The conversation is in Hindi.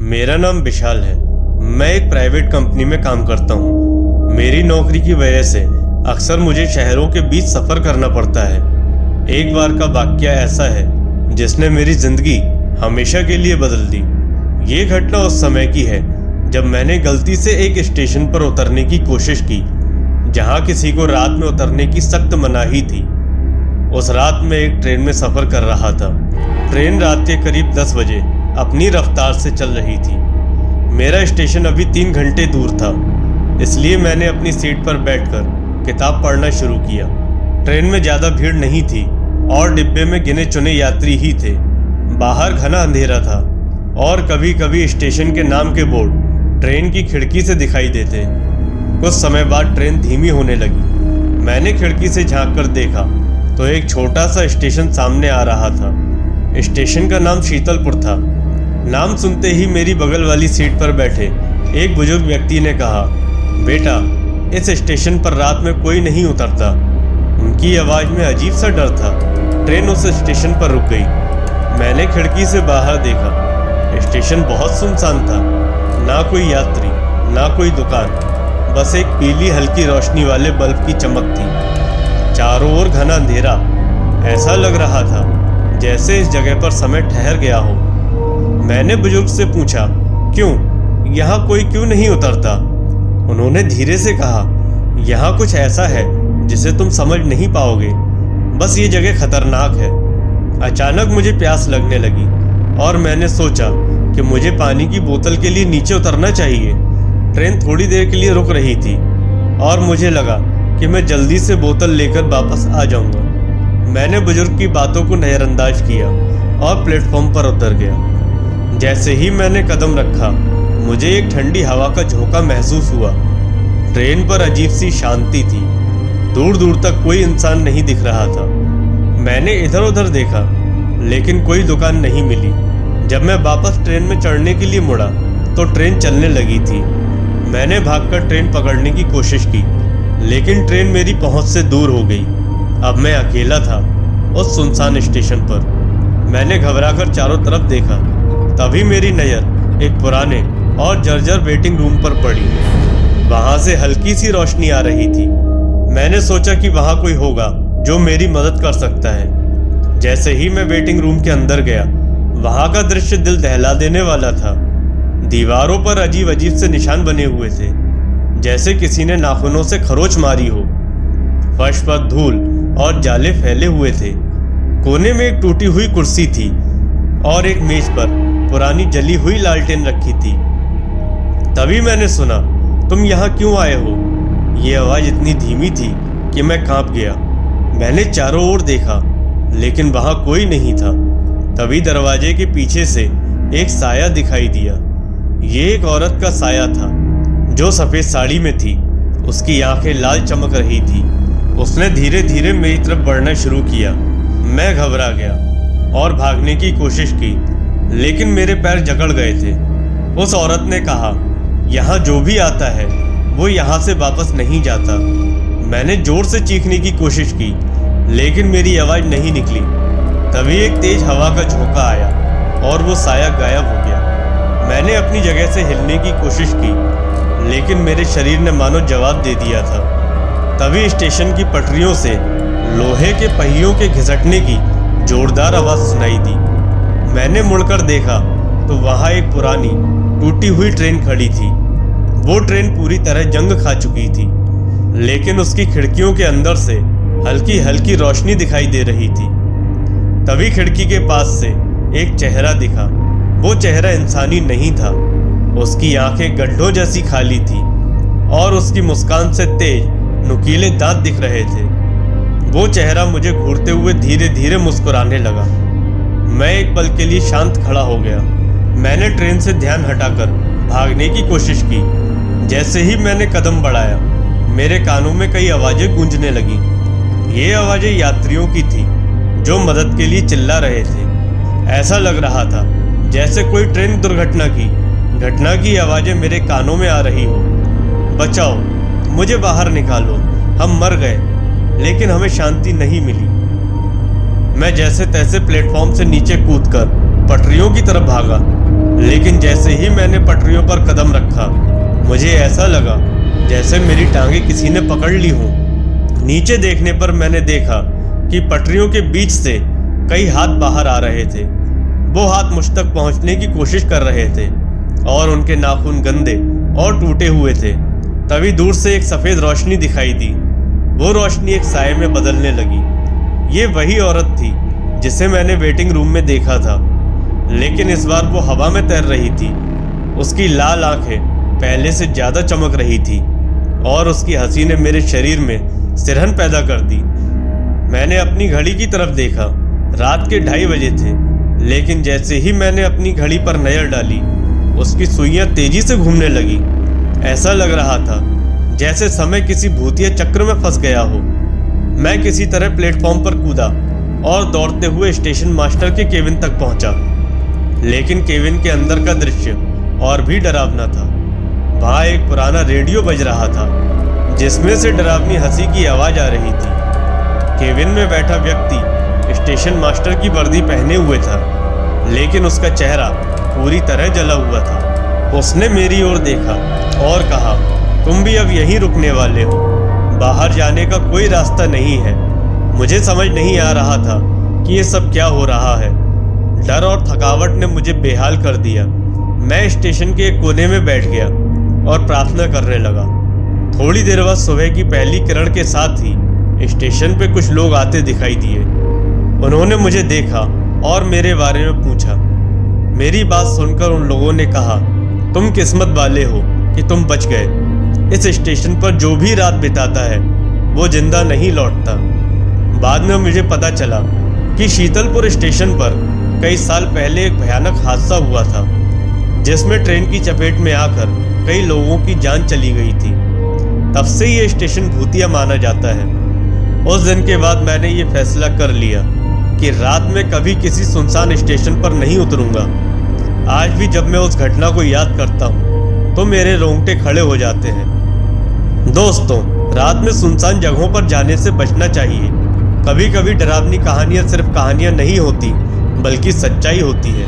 मेरा नाम विशाल है। मैं एक प्राइवेट कंपनी में काम करता हूँ। मेरी नौकरी की वजह से अक्सर मुझे शहरों के बीच सफ़र करना पड़ता है। एक बार का वाकया ऐसा है जिसने मेरी ज़िंदगी हमेशा के लिए बदल दी। ये घटना उस समय की है जब मैंने गलती से एक स्टेशन पर उतरने की कोशिश की जहाँ किसी को रात में उतरने की सख्त मनाही थी। उस रात में एक ट्रेन में सफ़र कर रहा था। ट्रेन रात के करीब 10 बजे अपनी रफ्तार से चल रही थी। मेरा स्टेशन अभी 3 घंटे दूर था, इसलिए मैंने अपनी सीट पर बैठकर किताब पढ़ना शुरू किया। ट्रेन में ज़्यादा भीड़ नहीं थी और डिब्बे में गिने चुने यात्री ही थे। बाहर घना अंधेरा था और कभी कभी स्टेशन के नाम के बोर्ड ट्रेन की खिड़की से दिखाई देते। कुछ समय बाद ट्रेन धीमी होने लगी। मैंने खिड़की से झांक कर देखा तो एक छोटा सा स्टेशन सामने आ रहा था। स्टेशन का नाम शीतलपुर था। नाम सुनते ही मेरी बगल वाली सीट पर बैठे एक बुजुर्ग व्यक्ति ने कहा, बेटा, इस स्टेशन पर रात में कोई नहीं उतरता। उनकी आवाज़ में अजीब सा डर था। ट्रेन उस स्टेशन पर रुक गई। मैंने खिड़की से बाहर देखा। स्टेशन बहुत सुनसान था। ना कोई यात्री, ना कोई दुकान, बस एक पीली हल्की रोशनी वाले बल्ब की चमक थी। चारों ओर घना अंधेरा। ऐसा लग रहा था जैसे इस जगह पर समय ठहर गया हो। मैंने बुजुर्ग से पूछा, क्यों, यहाँ कोई क्यों नहीं उतरता? उन्होंने धीरे से कहा, यहाँ कुछ ऐसा है जिसे तुम समझ नहीं पाओगे। बस ये जगह खतरनाक है। अचानक मुझे प्यास लगने लगी और मैंने सोचा कि मुझे पानी की बोतल के लिए नीचे उतरना चाहिए। ट्रेन थोड़ी देर के लिए रुक रही थी और मुझे लगा कि मैं जल्दी से बोतल लेकर वापस आ जाऊंगा। मैंने बुजुर्ग की बातों को नज़रअंदाज किया और प्लेटफॉर्म पर उतर गया। जैसे ही मैंने कदम रखा, मुझे एक ठंडी हवा का झोंका महसूस हुआ। ट्रेन पर अजीब सी शांति थी। दूर दूर तक कोई इंसान नहीं दिख रहा था। मैंने इधर उधर देखा, लेकिन कोई दुकान नहीं मिली। जब मैं वापस ट्रेन में चढ़ने के लिए मुड़ा तो ट्रेन चलने लगी थी। मैंने भागकर ट्रेन पकड़ने की कोशिश की, लेकिन ट्रेन मेरी पहुंच से दूर हो गई। अब मैं अकेला था उस सुनसान स्टेशन पर। मैंने घबराकर चारों तरफ देखा। तभी मेरी नज़र एक पुराने और जर्जर वेटिंग रूम पर पड़ी। वहां से हल्की सी रोशनी आ रही थी। मैंने सोचा कि वहां कोई होगा जो मेरी मदद कर सकता है। जैसे ही मैं वेटिंग रूम के अंदर गया, वहां का दृश्य दिल दहला देने वाला था। दीवारों पर अजीब अजीब से निशान बने हुए थे, जैसे किसी ने नाखूनों से खरोच मारी हो। फर्श पर धूल और जाले फैले हुए थे। कोने में एक टूटी हुई कुर्सी थी और एक मेज पर पुरानी जली हुई लालटेन रखी थी। तभी मैंने सुना, तुम यहाँ क्यों आए हो? ये आवाज़ इतनी धीमी थी कि मैं कांप गया। मैंने चारों ओर देखा, लेकिन वहाँ कोई नहीं था। तभी दरवाजे के पीछे से एक साया दिखाई दिया। ये एक औरत का साया था जो सफ़ेद साड़ी में थी। उसकी आंखें लाल चमक रही थी। उसने धीरे धीरे मेरी तरफ बढ़ना शुरू किया। मैं घबरा गया और भागने की कोशिश की, लेकिन मेरे पैर जकड़ गए थे। उस औरत ने कहा, यहाँ जो भी आता है वो यहाँ से वापस नहीं जाता। मैंने जोर से चीखने की कोशिश की, लेकिन मेरी आवाज़ नहीं निकली। तभी एक तेज हवा का झोंका आया और वो साया गायब हो गया। मैंने अपनी जगह से हिलने की कोशिश की, लेकिन मेरे शरीर ने मानो जवाब दे दिया था। तभी स्टेशन की पटरियों से लोहे के पहियों के घिसटने की जोरदार आवाज़ सुनाई दी। मैंने मुड़कर देखा तो वहाँ एक पुरानी टूटी हुई ट्रेन खड़ी थी। वो ट्रेन पूरी तरह जंग खा चुकी थी, लेकिन उसकी खिड़कियों के अंदर से हल्की हल्की रोशनी दिखाई दे रही थी। तभी खिड़की के पास से एक चेहरा दिखा। वो चेहरा इंसानी नहीं था। उसकी आंखें गड्ढों जैसी खाली थी और उसकी मुस्कान से तेज नुकीले दांत दिख रहे थे। वो चेहरा मुझे घूरते हुए धीरे धीरे मुस्कुराने लगा। मैं एक पल के लिए शांत खड़ा हो गया। मैंने ट्रेन से ध्यान हटाकर भागने की कोशिश की। जैसे ही मैंने कदम बढ़ाया, मेरे कानों में कई आवाज़ें गूंजने लगीं। ये आवाज़ें यात्रियों की थी जो मदद के लिए चिल्ला रहे थे। ऐसा लग रहा था जैसे कोई ट्रेन दुर्घटना की आवाज़ें मेरे कानों में आ रही हो। बचाओ, मुझे बाहर निकालो, हम मर गए। लेकिन हमें शांति नहीं मिली। मैं जैसे तैसे प्लेटफॉर्म से नीचे कूदकर पटरियों की तरफ भागा, लेकिन जैसे ही मैंने पटरियों पर कदम रखा, मुझे ऐसा लगा जैसे मेरी टांगें किसी ने पकड़ ली हों। नीचे देखने पर मैंने देखा कि पटरियों के बीच से कई हाथ बाहर आ रहे थे। वो हाथ मुझ तक पहुंचने की कोशिश कर रहे थे और उनके नाखून गंदे और टूटे हुए थे। तभी दूर से एक सफ़ेद रोशनी दिखाई दी। वो रोशनी एक साये में बदलने लगी। ये वही औरत थी जिसे मैंने वेटिंग रूम में देखा था, लेकिन इस बार वो हवा में तैर रही थी। उसकी लाल आंखें पहले से ज़्यादा चमक रही थी और उसकी हंसी ने मेरे शरीर में सिरहन पैदा कर दी। मैंने अपनी घड़ी की तरफ देखा। रात के 2:30 बजे थे, लेकिन जैसे ही मैंने अपनी घड़ी पर नज़र डाली, उसकी सुइयां तेजी से घूमने लगी। ऐसा लग रहा था जैसे समय किसी भूतिया चक्र में फंस गया हो। मैं किसी तरह प्लेटफॉर्म पर कूदा और दौड़ते हुए स्टेशन मास्टर के केबिन तक पहुंचा। लेकिन केबिन के अंदर का दृश्य और भी डरावना था। वहाँ एक पुराना रेडियो बज रहा था जिसमें से डरावनी हंसी की आवाज़ आ रही थी। केबिन में बैठा व्यक्ति स्टेशन मास्टर की वर्दी पहने हुए था, लेकिन उसका चेहरा पूरी तरह जला हुआ था। उसने मेरी ओर देखा और कहा, तुम भी अब यहीं रुकने वाले हो, बाहर जाने का कोई रास्ता नहीं है। मुझे समझ नहीं आ रहा था कि ये सब क्या हो रहा है। डर और थकावट ने मुझे बेहाल कर दिया। मैं स्टेशन के एक कोने में बैठ गया और प्रार्थना करने लगा। थोड़ी देर बाद सुबह की पहली किरण के साथ ही स्टेशन पे कुछ लोग आते दिखाई दिए। उन्होंने मुझे देखा और मेरे बारे में पूछा। मेरी बात सुनकर उन लोगों ने कहा, तुम किस्मत वाले हो कि तुम बच गए। इस स्टेशन पर जो भी रात बिताता है वो जिंदा नहीं लौटता। बाद में मुझे पता चला कि शीतलपुर स्टेशन पर कई साल पहले एक भयानक हादसा हुआ था, जिसमें ट्रेन की चपेट में आकर कई लोगों की जान चली गई थी। तब से ये स्टेशन भूतिया माना जाता है। उस दिन के बाद मैंने ये फैसला कर लिया कि रात में कभी किसी सुनसान स्टेशन पर नहीं उतरूंगा। आज भी जब मैं उस घटना को याद करता हूँ तो मेरे रोंगटे खड़े हो जाते हैं। दोस्तों, रात में सुनसान जगहों पर जाने से बचना चाहिए। कभी कभी डरावनी कहानियाँ सिर्फ कहानियाँ नहीं होती, बल्कि सच्चाई होती है।